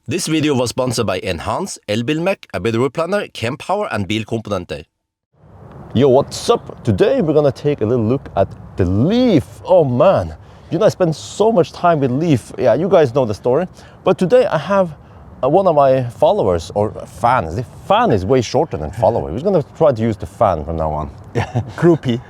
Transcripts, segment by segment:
This video was sponsored by Enhance, Elbilmek, ABRP Planner, Kempower and Bilkomponenter. Yo, what's up? Today we're gonna take a little look at the Leaf. Oh man, you know I spend so much time with Leaf. Yeah, you guys know the story. But today I have one of my followers, or fans. The fan is way shorter than follower. We're gonna try to use the fan from now on. Groupie.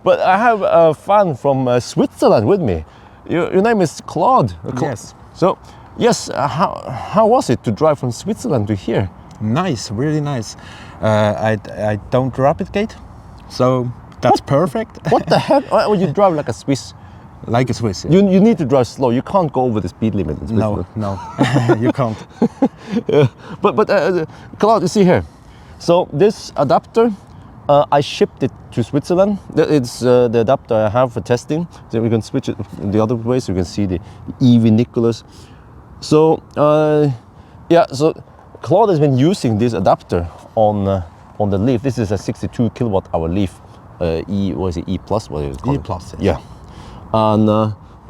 But I have a fan from Switzerland with me. Your name is Claude. Yes. So, yes, how was it to drive from Switzerland to here? Nice, really nice. I don't rapid gate, so that's perfect. What the heck? Oh, you drive like a Swiss. Like a Swiss. Yeah. You need to drive slow. You can't go over the speed limit in Switzerland. No, you can't. But Claude, you see here. So this adapter, I shipped it to Switzerland. It's the adapter I have for testing. So we can switch it the other way so you can see the EVniculus. So yeah, so Claude has been using this adapter on the Leaf. This is a 62 kilowatt hour Leaf. What is it? E plus? What is it called? E plus. Yes. Yeah. And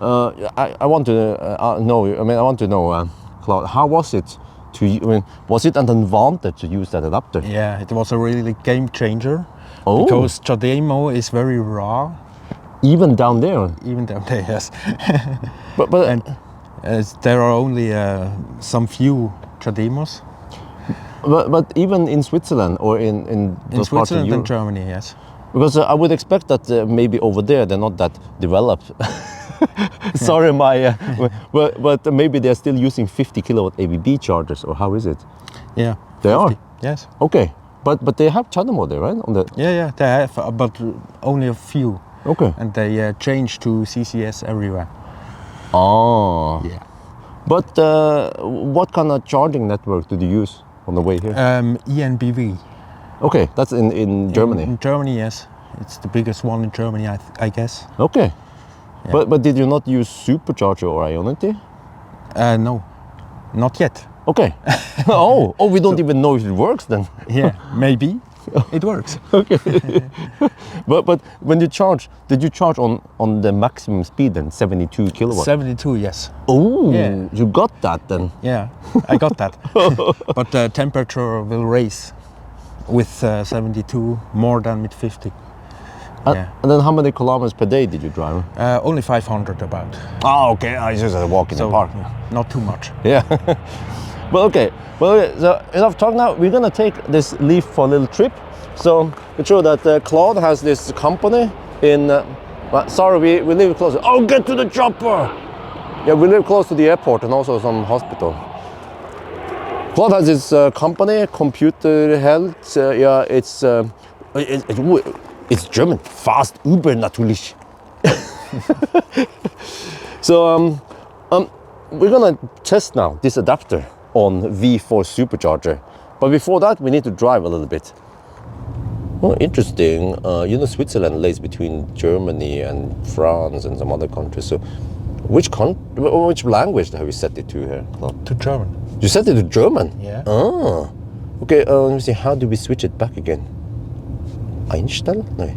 I want to know. I want to know, Claude, how was it? Was it an advantage to use that adapter? Yeah, it was a really game changer. Oh. Because Chademo is very raw. Even down there? Even down there, yes. And there are only some few Chademos. But even in Switzerland or in those parts of Switzerland Europe? and Germany, yes. Because I would expect that maybe over there they're not that developed. Sorry, but maybe they're still using 50 kilowatt ABB chargers, or how is it? Yeah. They 50. Are? Yes. Okay, but they have Chademo there, right? Yeah, they have, but only a few. Okay. And they change to CCS everywhere. Oh. Yeah. But what kind of charging network did you use on the way here? ENBV. Okay, that's in Germany. In Germany, yes. It's the biggest one in Germany, I guess. Okay. Yeah. But did you not use Supercharger or Ioniq? No, not yet. Okay. oh, we don't even know if it works then. Yeah, maybe it works. Okay. but when you charge, did you charge on the maximum speed then, 72 kilowatts? 72, yes. Oh, yeah. You got that then. Yeah, I got that. But the temperature will raise with 72 more than with 50. Yeah. And then how many kilometers per day did you drive? Only 500 about. Oh, okay. I just walk in the park. Not too much. Yeah. Well, okay. So enough talk now. We're gonna take this Leaf for a little trip. So it's true that Claude has this company in. Sorry, we live close. Oh, get to the chopper! Yeah, we live close to the airport and also some hospital. Claude has this company, Computer Health. Yeah, it's German. Fast Uber natürlich. So we're gonna test now this adapter on V4 Supercharger. But before that, we need to drive a little bit. Oh, interesting. You know, Switzerland lays between Germany and France and some other countries. So, which language have you set it to here, Claude? To German. You set it to German? Yeah. Ah. Okay. Let me see. How do we switch it back again? Einstellen? No.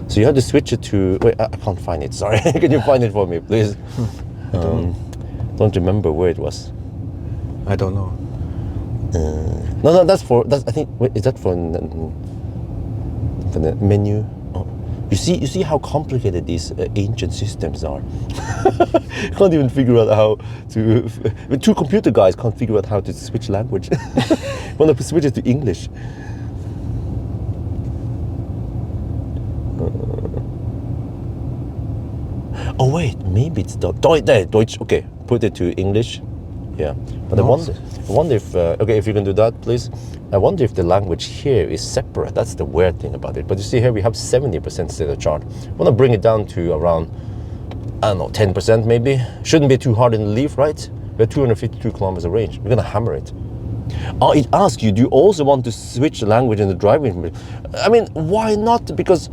So you have to switch it to. Wait, I can't find it. Sorry. Can you find it for me, please? Don't remember where it was. I don't know. No, that's I think. Wait, is that for the menu? Oh. You see how complicated these ancient systems are. Can't even figure out how to. Two computer guys can't figure out how to switch language. Want to switch it to English? Oh wait, maybe it's Deutsch. Okay, put it to English. Yeah, but I wonder if okay, if you can do that, please. I wonder if the language here is separate. That's the weird thing about it. But you see here we have 70% state of charge. I want to bring it down to around, I don't know, 10% maybe. Shouldn't be too hard in the Leaf, right? We have 252 kilometers of range. We're gonna hammer it. Oh, it asks you, do you also want to switch the language in the driving? I mean, why not? Because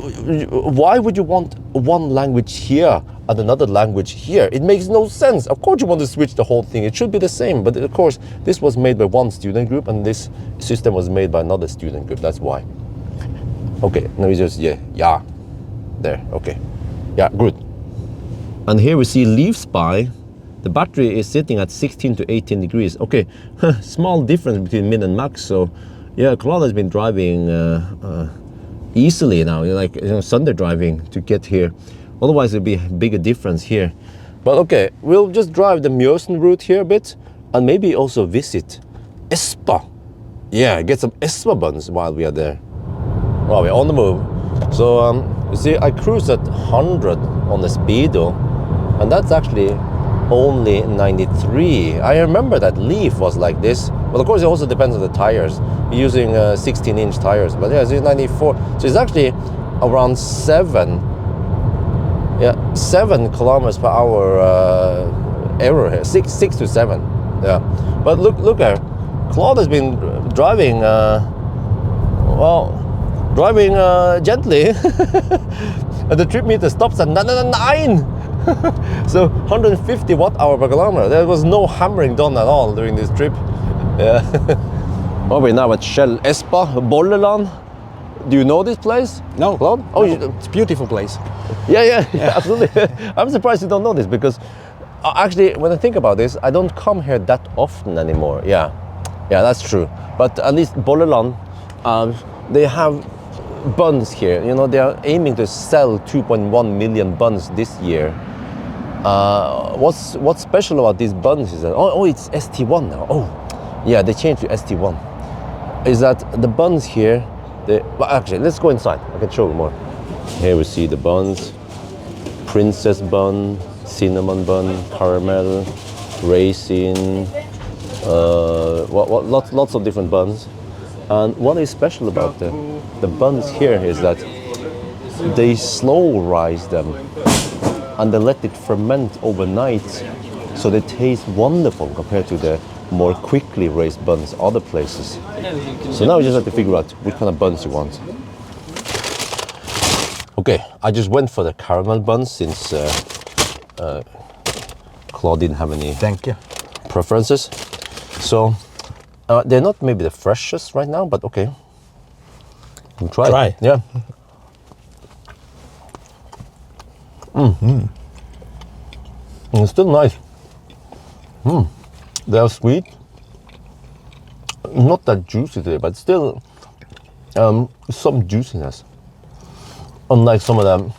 why would you want one language here and another language here? It makes no sense. Of course you want to switch the whole thing. It should be the same. But of course, this was made by one student group and this system was made by another student group. That's why. Okay, now we just, yeah. There, okay. Yeah, good. And here we see Leaf Spy. The battery is sitting at 16 to 18 degrees. Okay, small difference between min and max. So yeah, Claude has been driving easily now, like Sunday driving to get here. Otherwise it'd be a bigger difference here. But okay, we'll just drive the Mjøsen route here a bit and maybe also visit Espa. Yeah, get some Espa buns while we are there. Well, we're on the move. So you see, I cruised at 100 on the speedo, and that's actually only 93. I remember that Leaf was like this. Well, of course, it also depends on the tires. You're using 16-inch tires, but yeah, it's 94. So it's actually around 7 kilometers per hour error here. 6 to 7. Yeah, but look here. Claude has been driving. Driving gently. And the trip meter stops at 9. So 150 watt-hour per kilometer. There was no hammering done at all during this trip. Yeah. Oh, we're now at Shell Espa, Bolleland. Do you know this place? No. Claude? Oh, it's a beautiful place. Yeah, absolutely. I'm surprised you don't know this because actually, when I think about this, I don't come here that often anymore. Yeah, that's true. But at least Bolleland, they have buns here. You know, they are aiming to sell 2.1 million buns this year. What's special about these buns is that it's ST1 now. Oh, yeah, they changed to ST1. Is that the buns here? Well, actually, let's go inside. I can show you more. Here we see the buns: princess bun, cinnamon bun, caramel, raisin. Lots of different buns. And what is special about the buns here is that they slow rise them and they let it ferment overnight, so they taste wonderful compared to the more quickly raised buns other places. So now we just have to figure out which kind of buns you want. Okay, I just went for the caramel buns since Claude didn't have any preferences. So they're not maybe the freshest right now, but okay. We'll try. Yeah. It's still nice. They are sweet. Not that juicy today, but still some juiciness. Unlike some of the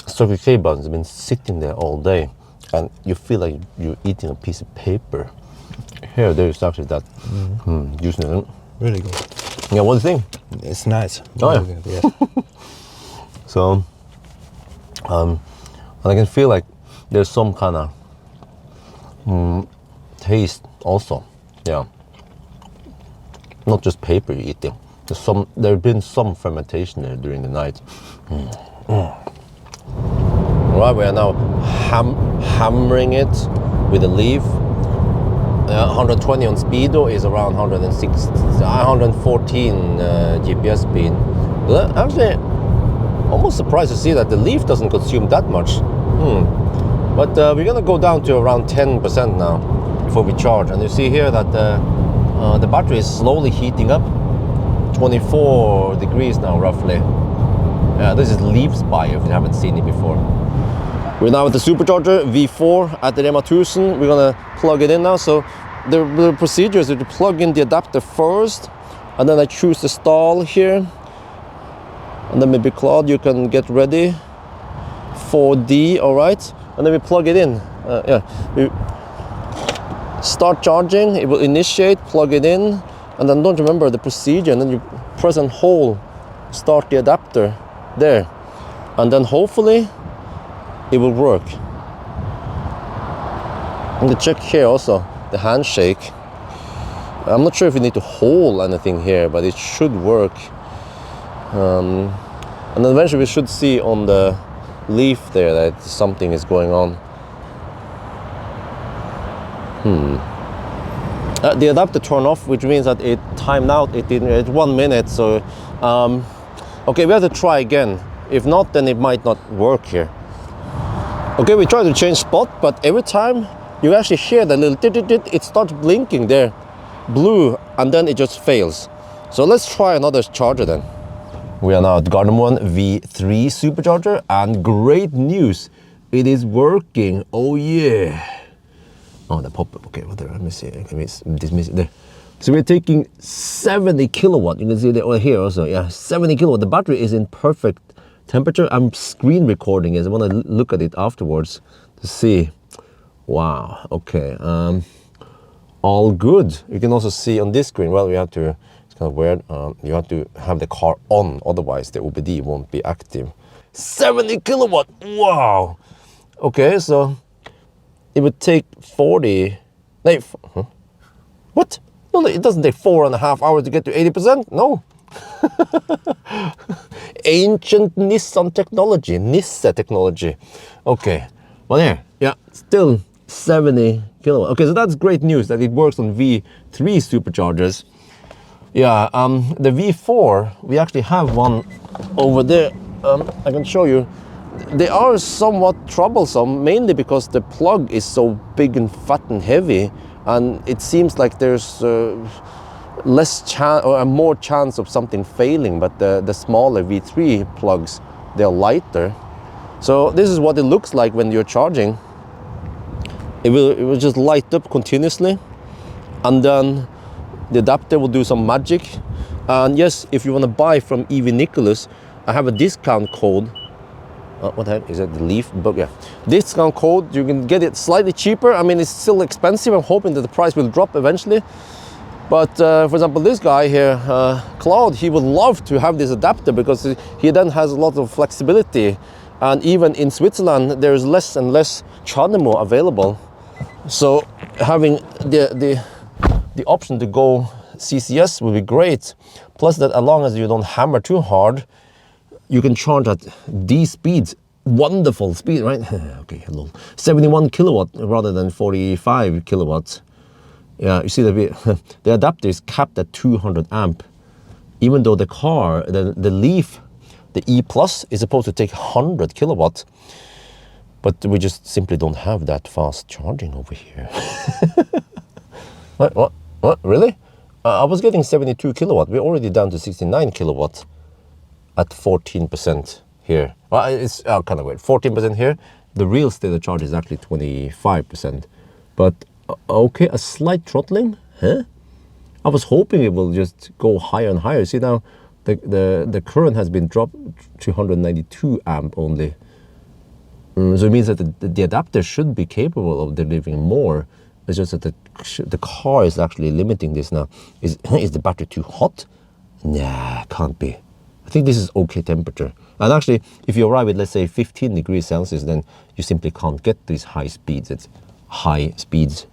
Circle K buns have been sitting there all day, and you feel like you're eating a piece of paper. Here, there is actually that juiciness. Really good. Yeah, what do you think? It's nice. Oh, yeah. Good, yes. So, and I can feel like there's some kind of taste also. Yeah. Not just paper you're eating. There's been some fermentation there during the night. Right, we are now hammering it with a Leaf. 120 on speedo is around 114 GPS speed. But actually, almost surprised to see that the Leaf doesn't consume that much. But we're gonna go down to around 10% now before we charge. And you see here that the battery is slowly heating up. 24 degrees now, roughly. This is Leaf Spy if you haven't seen it before. We're now at the Supercharger V4 at the Rema 1000. We're gonna plug it in now. So the procedure is to plug in the adapter first, and then I choose the stall here. And then maybe Claude, you can get ready. 4D, all right? And then we plug it in. We start charging, it will initiate, plug it in, and then don't remember the procedure, and then you press and hold, start the adapter there. And then hopefully it will work. And the check here also, the handshake. I'm not sure if you need to hold anything here, but it should work. And then eventually we should see on the Leaf there that something is going on. The adapter turned off, which means that it timed out. It's 1 minute. So, okay, we have to try again. If not, then it might not work here. Okay, we try to change spot, but every time you actually hear the little it starts blinking there, blue, and then it just fails. So let's try another charger then. We are now at Gardermoen V3 Supercharger, and great news. it is working. Oh yeah. Oh, the pop-up. Okay, well, there, let me see. Let me dismiss it there. So we're taking 70 kilowatt. You can see that here also. Yeah, 70 kilowatt. The battery is in perfect temperature. I'm screen recording it. I want to look at it afterwards to see. Wow. Okay. All good. You can also see on this screen. Well, we have to. It's kind of weird. You have to have the car on, otherwise the OBD won't be active. 70 kilowatt. Wow. Okay, so it would take 40. No, what? No, it doesn't take 4.5 hours to get to 80%. No. Ancient Nissan technology, Nissan technology. Okay, well, yeah, still 70 kilowatt. Okay, so that's great news that it works on V3 superchargers. Yeah, the V4, we actually have one over there. I can show you. They are somewhat troublesome, mainly because the plug is so big and fat and heavy, and it seems like there's less chance or more chance of something failing. But the smaller V3 plugs, they're lighter. So this is what it looks like when you're charging. It will just light up continuously, and then the adapter will do some magic. And yes, if you want to buy from EVniculus, I have a discount code. What the heck is it? The Leaf book, yeah. Discount code. You can get it slightly cheaper. I mean, it's still expensive. I'm hoping that the price will drop eventually. But for example, this guy here, Cloud, he would love to have this adapter because he then has a lot of flexibility. And even in Switzerland, there's less and less Chademo available. So having the option to go CCS would be great. Plus that, as long as you don't hammer too hard, you can charge at these speeds. Wonderful speed, right? Okay, hello. 71 kilowatt rather than 45 kilowatts. Yeah, you see the adapter is capped at 200 amp. Even though the car, the Leaf, the E Plus is supposed to take 100 kilowatt. But we just simply don't have that fast charging over here. What? Really? I was getting 72 kilowatt. We're already down to 69 kilowatt at 14% here. Well, it's kind of weird. 14% here. The real state of charge is actually 25%. But okay, a slight throttling, huh? I was hoping it will just go higher and higher. See now, the current has been dropped to 192 amp only. So it means that the adapter should be capable of delivering more. It's just that the car is actually limiting this now. Is the battery too hot? Nah, can't be. I think this is okay temperature. And actually, if you arrive at, let's say, 15 degrees Celsius, then you simply can't get these high speeds. It's high speeds.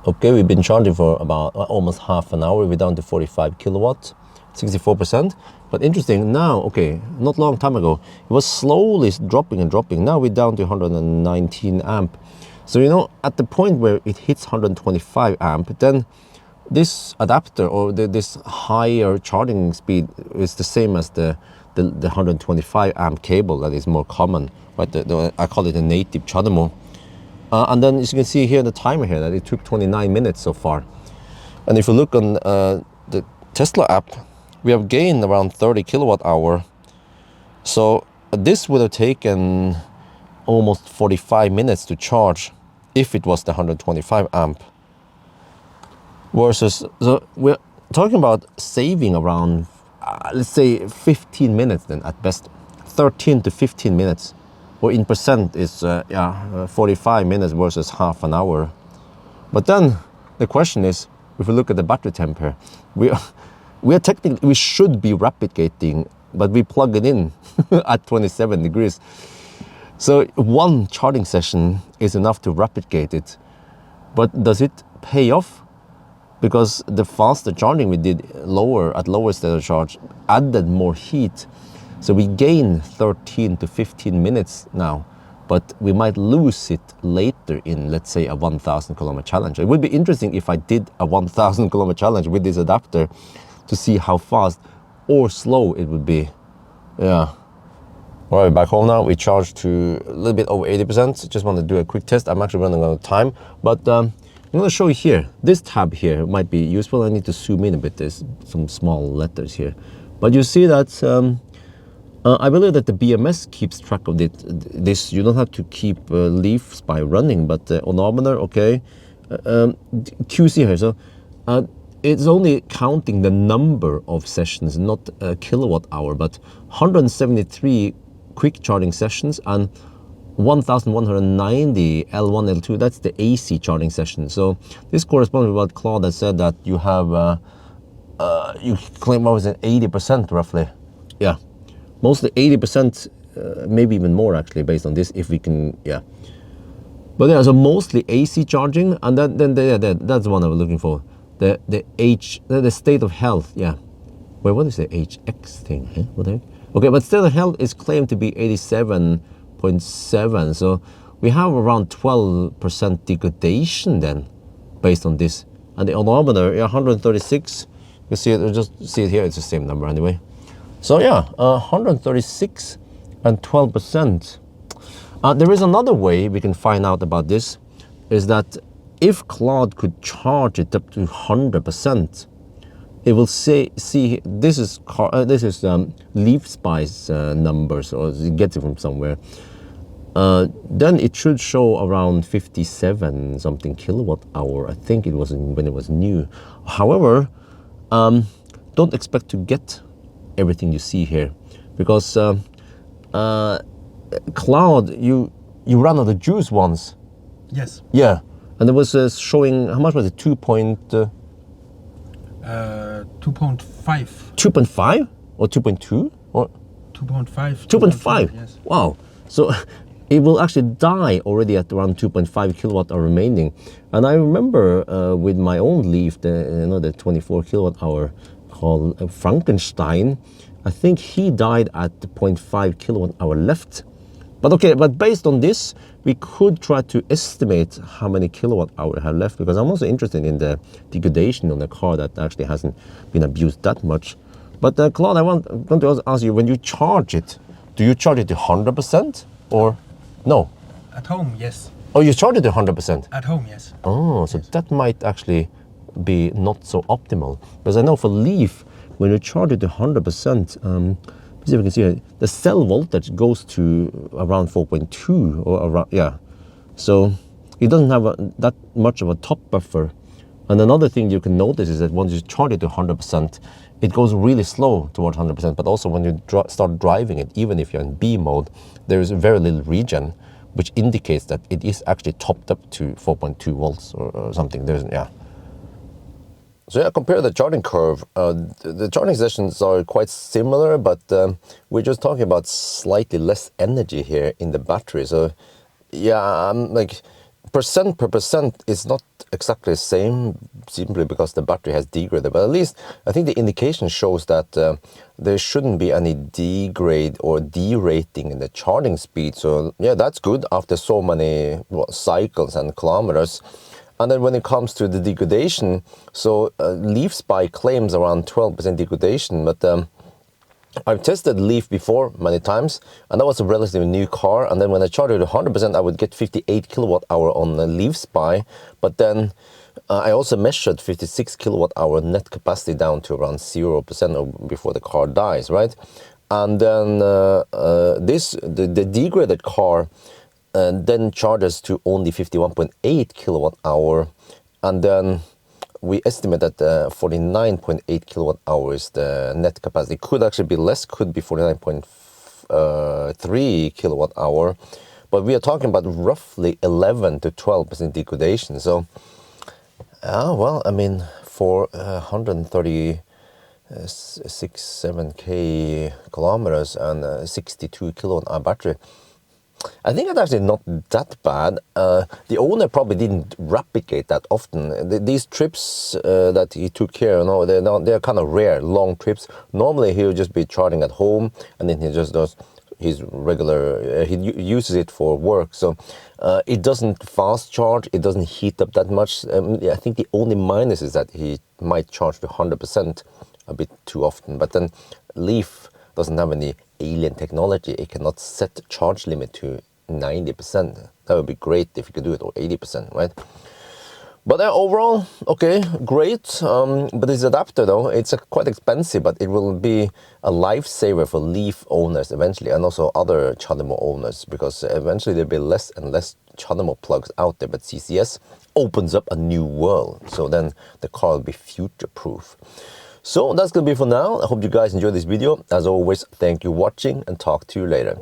Okay, we've been charging for about almost half an hour. We're down to 45 kilowatt, 64%. But interesting, now, okay, not long time ago, it was slowly dropping and dropping. Now we're down to 119 amp. So, you know, at the point where it hits 125 amp, then this adapter or this higher charging speed is the same as the 125 amp cable that is more common, right? I call it a native Chademo. And then as you can see here, the timer here, that it took 29 minutes so far. And if you look on the Tesla app, we have gained around 30 kilowatt hour. So this would have taken almost 45 minutes to charge if it was the 125 amp. Versus, so we're talking about saving around, let's say 15 minutes then at best. 13 to 15 minutes. Or in percent is 45 minutes versus half an hour. But then the question is, if we look at the battery temp here, we are technically, we should be rapid gating, but we plug it in at 27 degrees. So one charging session is enough to rapid gate it. But does it pay off? Because the faster charging we did at lower state of charge added more heat. So we gain 13 to 15 minutes now, but we might lose it later in, let's say, a 1,000 kilometer challenge. It would be interesting if I did a 1,000 kilometer challenge with this adapter to see how fast or slow it would be. Yeah. All right, back home now. We charged to a little bit over 80%. Just want to do a quick test. I'm actually running out of time, but I'm going to show you here. This tab here might be useful. I need to zoom in a bit. There's some small letters here, but you see that I believe that the BMS keeps track of this. You don't have to keep Leafs by running, but odometer, okay. QC here, so it's only counting the number of sessions, not kilowatt hour, but 173 quick charging sessions and 1,190 L1, L2, that's the AC charging session. So this corresponds with what Claude has said, that you have, you claim, what was it, 80% roughly. Yeah, mostly 80%, maybe even more actually, based on this, if we can, yeah. But yeah, so mostly AC charging, and then that's the one I was looking for. The state of health, yeah. Wait, what is the HX thing? Huh? What the heck? Okay, but state of health is claimed to be 87.7, so we have around 12% degradation then, based on this. And the odometer, yeah, 136. You see it, just see it here. It's the same number anyway. So yeah, 136 and 12%. There is another way we can find out about this, is that if Claude could charge it up to 100%, it will see this is Leaf Spice numbers, or it gets it from somewhere. Then it should show around 57 something kilowatt hour. I think it was when it was new. However, don't expect to get everything you see here, because Cloud, you ran out of juice once. Yes. Yeah, and it was showing, how much was it? 2.5 or 2.2 or 2.5. 2.5. Yes. Wow. So it will actually die already at around 2.5 kilowatt hour remaining. And I remember with my own Leaf, the 24 kilowatt hour called Frankenstein, I think he died at 0.5 kilowatt hour left. But okay, but based on this, we could try to estimate how many kilowatt hour I have left, because I'm also interested in the degradation on the car that actually hasn't been abused that much. But Claude, I want to ask you, when you charge it, do you charge it to 100% or no? At home, yes. Oh, you charge it to 100%? At home, yes. Oh, so yes. That might actually be not so optimal. Because I know for Leaf, when you charge it to 100%, see if we can see it, the cell voltage goes to around 4.2 or around, yeah. So it doesn't have that much of a top buffer. And another thing you can notice is that once you charge it to 100%, it goes really slow towards 100%, but also when you start driving it, even if you're in B mode, there is very little regen, which indicates that it is actually topped up to 4.2 volts or something. There's, yeah. So yeah, compare the charging curve. The charging sessions are quite similar, but we're just talking about slightly less energy here in the battery. So yeah, like percent per percent is not exactly the same, simply because the battery has degraded. But at least I think the indication shows that there shouldn't be any degrade or derating in the charging speed. So yeah, that's good after so many cycles and kilometers. And then when it comes to the degradation, so Leaf Spy claims around 12% degradation, but I've tested Leaf before many times, and that was a relatively new car. And then when I charged it to 100%, I would get 58 kilowatt hour on the Leaf Spy. But then I also measured 56 kilowatt hour net capacity down to around 0% before the car dies, right? And then the degraded car then charges to only 51.8 kilowatt hour, and then we estimate that 49.8 kilowatt hour is the net capacity. Could actually be less, could be 49.3 kilowatt hour, but we are talking about roughly 11 to 12% degradation. So, well, I mean, for 136.7k kilometers and 62 kilowatt hour battery, I think it's actually not that bad. The owner probably didn't replicate that often. These trips that he took here, they're kind of rare, long trips. Normally he'll just be charging at home, and then he just does his regular, he uses it for work. So it doesn't fast charge, it doesn't heat up that much. I think the only minus is that he might charge to 100% a bit too often. But then Leaf doesn't have any alien technology. It cannot set charge limit to 90%. That would be great if you could do it, or 80%, right? But overall, okay, great. But this adapter though, it's quite expensive, but it will be a lifesaver for Leaf owners eventually, and also other Chademo owners, because eventually there'll be less and less Chademo plugs out there, but CCS opens up a new world. So then the car will be future-proof. So that's gonna be for now. I hope you guys enjoyed this video. As always, thank you for watching, and talk to you later.